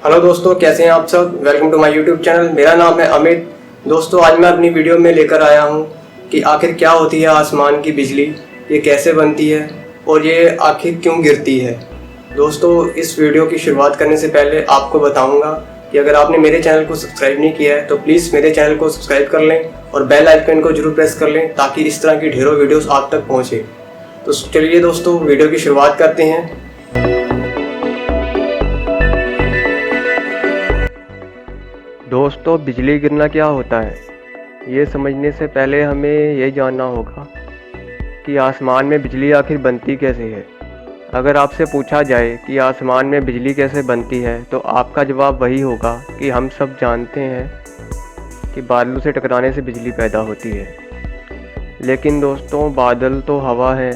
Hello दोस्तों, कैसे हैं आप सब। Welcome to my YouTube channel. मेरा नाम है अमित। दोस्तों, आज मैं अपनी वीडियो में लेकर आया हूं कि आखिर क्या होती है आसमान की बिजली, ये कैसे बनती है और ये आखिर क्यों गिरती है। दोस्तों, इस वीडियो की शुरुआत करने से पहले आपको बताऊंगा कि अगर आपने मेरे चैनल को सब्सक्राइब नहीं किया है तो प्लीज़ मेरे चैनल को सब्सक्राइब कर लें और बेल आइकन को जरूर प्रेस कर लें ताकि इस तरह की ढेरों वीडियोस आप तक पहुँचे। तो चलिए दोस्तों, वीडियो की शुरुआत करते हैं। दोस्तों, बिजली गिरना क्या होता है, ये समझने से पहले हमें ये जानना होगा कि आसमान में बिजली आखिर बनती कैसे है। अगर आपसे पूछा जाए कि आसमान में बिजली कैसे बनती है तो आपका जवाब वही होगा कि हम सब जानते हैं कि बादलों से टकराने से बिजली पैदा होती है। लेकिन दोस्तों, बादल तो हवा है,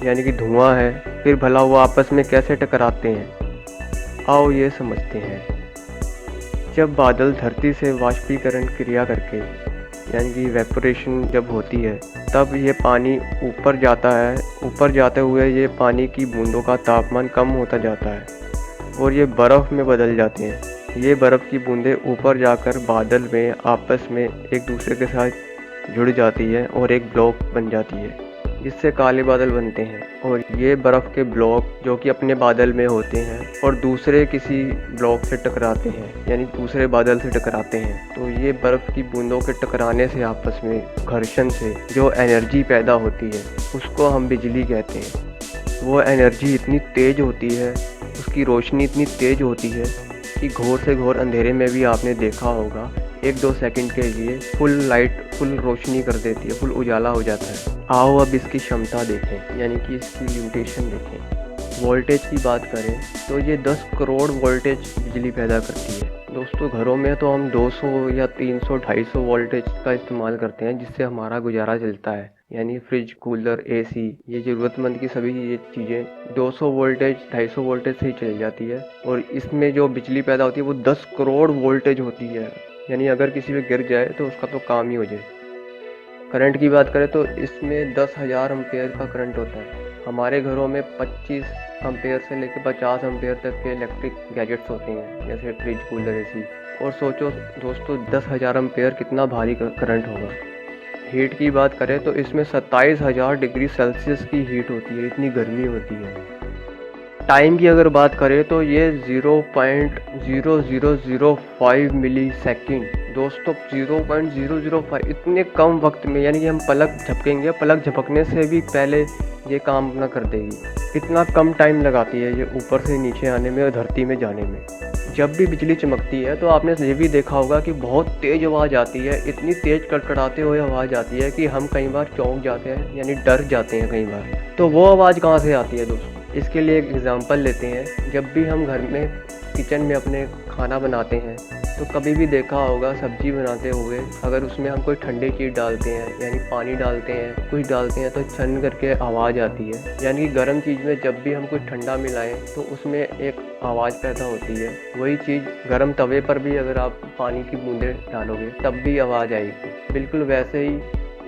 यानी कि धुआं है, फिर भला वो आपस में कैसे टकराते हैं। आओ ये समझते हैं। जब बादल धरती से वाष्पीकरण क्रिया करके, यानी कि इवेपोरेशन जब होती है, तब ये पानी ऊपर जाता है। ऊपर जाते हुए ये पानी की बूंदों का तापमान कम होता जाता है और ये बर्फ़ में बदल जाते हैं। ये बर्फ़ की बूंदें ऊपर जाकर बादल में आपस में एक दूसरे के साथ जुड़ जाती है और एक ब्लॉक बन जाती है, जिससे काले बादल बनते हैं। और ये बर्फ़ के ब्लॉक जो कि अपने बादल में होते हैं और दूसरे किसी ब्लॉक से टकराते हैं, यानी दूसरे बादल से टकराते हैं, तो ये बर्फ़ की बूंदों के टकराने से आपस में घर्षण से जो एनर्जी पैदा होती है उसको हम बिजली कहते हैं। वो एनर्जी इतनी तेज़ होती है, उसकी रोशनी इतनी तेज़ होती है कि घोर से घोर अंधेरे में भी आपने देखा होगा 1-2 सेकंड के लिए फुल लाइट, फुल रोशनी कर देती है, फुल उजाला हो जाता है। आओ अब इसकी क्षमता देखें, यानी कि इसकी लिमिटेशन देखें। वोल्टेज की बात करें तो ये 10 करोड़ वोल्टेज बिजली पैदा करती है। दोस्तों, घरों में तो हम 200 या 300, 250 वोल्टेज का इस्तेमाल करते हैं, जिससे हमारा गुजारा चलता है, यानी फ्रिज, कूलर, एसी, ये ज़रूरतमंद की सभी ये चीज़ें 200 वोल्टेज, 250 वोल्टेज से ही चल जाती है। और इसमें जो बिजली पैदा होती है वो 10 करोड़ वोल्टेज होती है, यानी अगर किसी पे गिर जाए तो उसका तो काम ही हो जाए। करंट की बात करें तो इसमें 10,000 एम्पेयर का करंट होता है। हमारे घरों में 25 एम्पेयर से लेकर 50 एम्पेयर तक के इलेक्ट्रिक गैजेट्स होते हैं, जैसे फ्रिज, कूलर, एसी। और सोचो दोस्तों, 10,000 एम्पेयर कितना भारी करंट होगा। हीट की बात करें तो इसमें 27,000 डिग्री सेल्सियस की हीट होती है, इतनी गर्मी होती है। टाइम की अगर बात करें तो ये 0.0005 मिली सेकेंड। दोस्तों, 0.005 इतने कम वक्त में, यानी कि हम पलक झपकेंगे, पलक झपकने से भी पहले ये काम अपना कर देगी। इतना कम टाइम लगाती है ये ऊपर से नीचे आने में और धरती में जाने में। जब भी बिजली चमकती है तो आपने ये भी देखा होगा कि बहुत तेज़ आवाज़ आती है, इतनी तेज़ कड़कड़ाते हुए आवाज़ आती है कि हम कई बार चौंक जाते हैं, यानी डर जाते हैं कई बार। तो वो आवाज़ कहाँ से आती है दोस्तों? इसके लिए एक एग्ज़ाम्पल लेते हैं। जब भी हम घर में किचन में अपने खाना बनाते हैं तो कभी भी देखा होगा सब्ज़ी बनाते हुए अगर उसमें हम कोई ठंडी चीज़ डालते हैं, यानी पानी डालते हैं, कुछ डालते हैं, तो छन करके आवाज़ आती है। यानी कि गर्म चीज़ में जब भी हम कुछ ठंडा मिलाएं तो उसमें एक आवाज़ पैदा होती है। वही चीज़ गर्म तवे पर भी अगर आप पानी की बूंदें डालोगे तब भी आवाज़ आएगी। बिल्कुल वैसे ही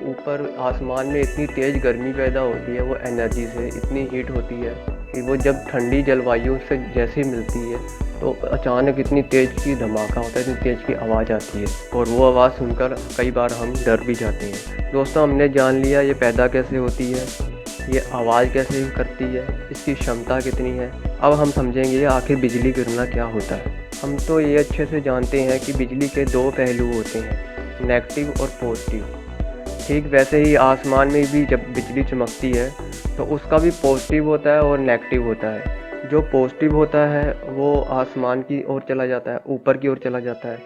ऊपर आसमान में इतनी तेज़ गर्मी पैदा होती है, वो एनर्जी से इतनी हीट होती है कि वो जब ठंडी जलवायु से जैसे मिलती है तो अचानक इतनी तेज़ की धमाका होता है, इतनी तेज़ की आवाज़ आती है और वो आवाज़ सुनकर कई बार हम डर भी जाते हैं। दोस्तों, हमने जान लिया ये पैदा कैसे होती है, ये आवाज़ कैसे करती है, इसकी क्षमता कितनी है। अब हम समझेंगे आखिर बिजली गिरना क्या होता है। हम तो ये अच्छे से जानते हैं कि बिजली के 2 पहलू होते हैं, नेगेटिव और पॉजिटिव। ठीक वैसे ही आसमान में भी जब बिजली चमकती है तो उसका भी पॉजिटिव होता है और नेगेटिव होता है। जो पॉजिटिव होता है वो आसमान की ओर चला जाता है, ऊपर की ओर चला जाता है,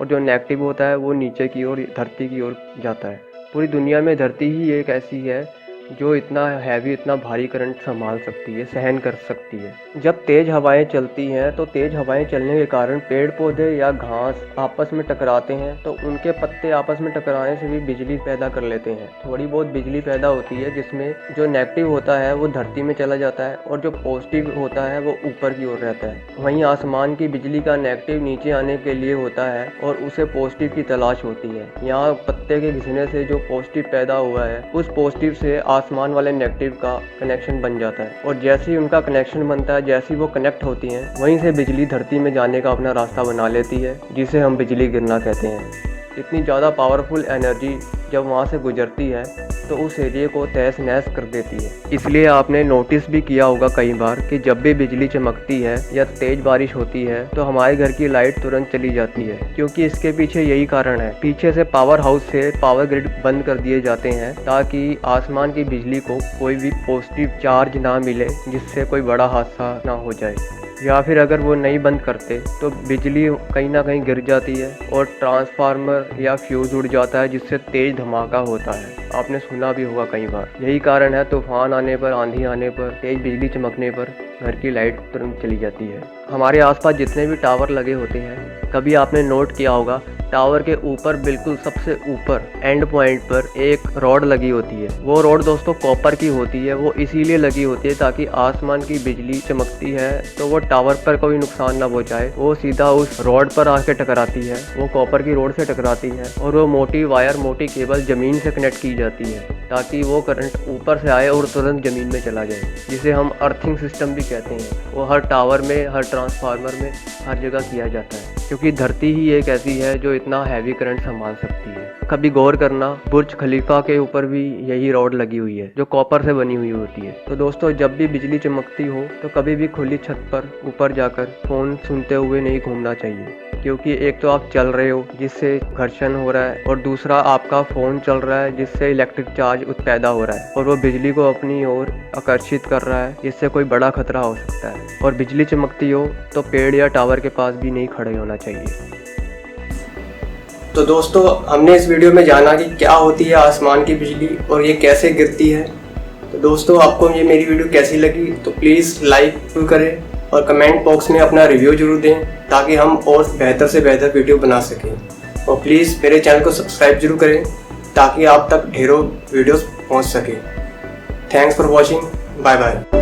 और जो नेगेटिव होता है वो नीचे की ओर, धरती की ओर जाता है। पूरी दुनिया में धरती ही एक ऐसी है जो इतना हैवी, इतना भारी करंट संभाल सकती है, सहन कर सकती है। जब तेज़ हवाएं चलती हैं तो तेज़ हवाएं चलने के कारण पेड़ पौधे या घास आपस में टकराते हैं, तो उनके पत्ते आपस में टकराने से भी बिजली पैदा कर लेते हैं। थोड़ी बहुत बिजली पैदा होती है जिसमें जो नेगेटिव होता है वो धरती में चला जाता है और जो पॉजिटिव होता है वो ऊपर की ओर रहता है। वहीं आसमान की बिजली का नेगेटिव नीचे आने के लिए होता है और उसे पॉजिटिव की तलाश होती है। यहाँ पत्ते के घिसने से जो पॉजिटिव पैदा हुआ है उस पॉजिटिव से आसमान वाले नेगेटिव का कनेक्शन बन जाता है और जैसे ही उनका कनेक्शन बनता है, जैसे ही वो कनेक्ट होती हैं, वहीं से बिजली धरती में जाने का अपना रास्ता बना लेती है, जिसे हम बिजली गिरना कहते हैं। इतनी ज़्यादा पावरफुल एनर्जी जब वहाँ से गुजरती है तो उस एरिया को तहस नहस कर देती है। इसलिए आपने नोटिस भी किया होगा कई बार कि जब भी बिजली चमकती है या तेज बारिश होती है तो हमारे घर की लाइट तुरंत चली जाती है, क्योंकि इसके पीछे यही कारण है। पीछे से पावर हाउस से पावर ग्रिड बंद कर दिए जाते हैं ताकि आसमान की बिजली को कोई भी पॉजिटिव चार्ज ना मिले, जिससे कोई बड़ा हादसा ना हो जाए। या फिर अगर वो नहीं बंद करते तो बिजली कहीं ना कहीं गिर जाती है और ट्रांसफार्मर या फ्यूज उड़ जाता है, जिससे तेज धमाका होता है। आपने सुना भी होगा कई बार। यही कारण है तूफान आने पर, आंधी आने पर, तेज बिजली चमकने पर घर की लाइट तुरंत चली जाती है। हमारे आसपास जितने भी टावर लगे होते हैं, कभी आपने नोट किया होगा टावर के ऊपर बिल्कुल सबसे ऊपर एंड पॉइंट पर एक रॉड लगी होती है। वो रॉड दोस्तों कॉपर की होती है। वो इसीलिए लगी होती है ताकि आसमान की बिजली चमकती है तो वो टावर पर कोई नुकसान ना पहुंचाए, वो सीधा उस रॉड पर आके टकराती है। वो कॉपर की रॉड से टकराती है और वो मोटी वायर, मोटी केबल जमीन से कनेक्ट की जाती है ताकि वो करंट ऊपर से आए और तुरंत जमीन में चला जाए, जिसे हम अर्थिंग सिस्टम भी कहते हैं। वो हर टावर में, हर ट्रांसफार्मर में, हर जगह किया जाता है, क्योंकि धरती ही एक ऐसी है जो इतना हैवी करंट संभाल सकती है। कभी गौर करना, बुर्ज खलीफा के ऊपर भी यही रॉड लगी हुई है जो कॉपर से बनी हुई होती है। तो दोस्तों, जब भी बिजली चमकती हो तो कभी भी खुली छत पर ऊपर जाकर फोन सुनते हुए नहीं घूमना चाहिए, क्योंकि एक तो आप चल रहे हो जिससे घर्षण हो रहा है और दूसरा आपका फ़ोन चल रहा है जिससे इलेक्ट्रिक चार्ज पैदा हो रहा है और वो बिजली को अपनी ओर आकर्षित कर रहा है, जिससे कोई बड़ा खतरा हो सकता है। और बिजली चमकती हो तो पेड़ या टावर के पास भी नहीं खड़े होना चाहिए। तो दोस्तों, हमने इस वीडियो में जाना कि क्या होती है आसमान की बिजली और ये कैसे गिरती है। तो दोस्तों, आपको ये मेरी वीडियो कैसी लगी तो प्लीज़ लाइक जरूर करें और कमेंट बॉक्स में अपना रिव्यू जरूर दें ताकि हम और बेहतर से बेहतर वीडियो बना सकें। और प्लीज़ मेरे चैनल को सब्सक्राइब जरूर करें ताकि आप तक ढेरों वीडियोस पहुंच सकें। Thanks for watching. Bye bye.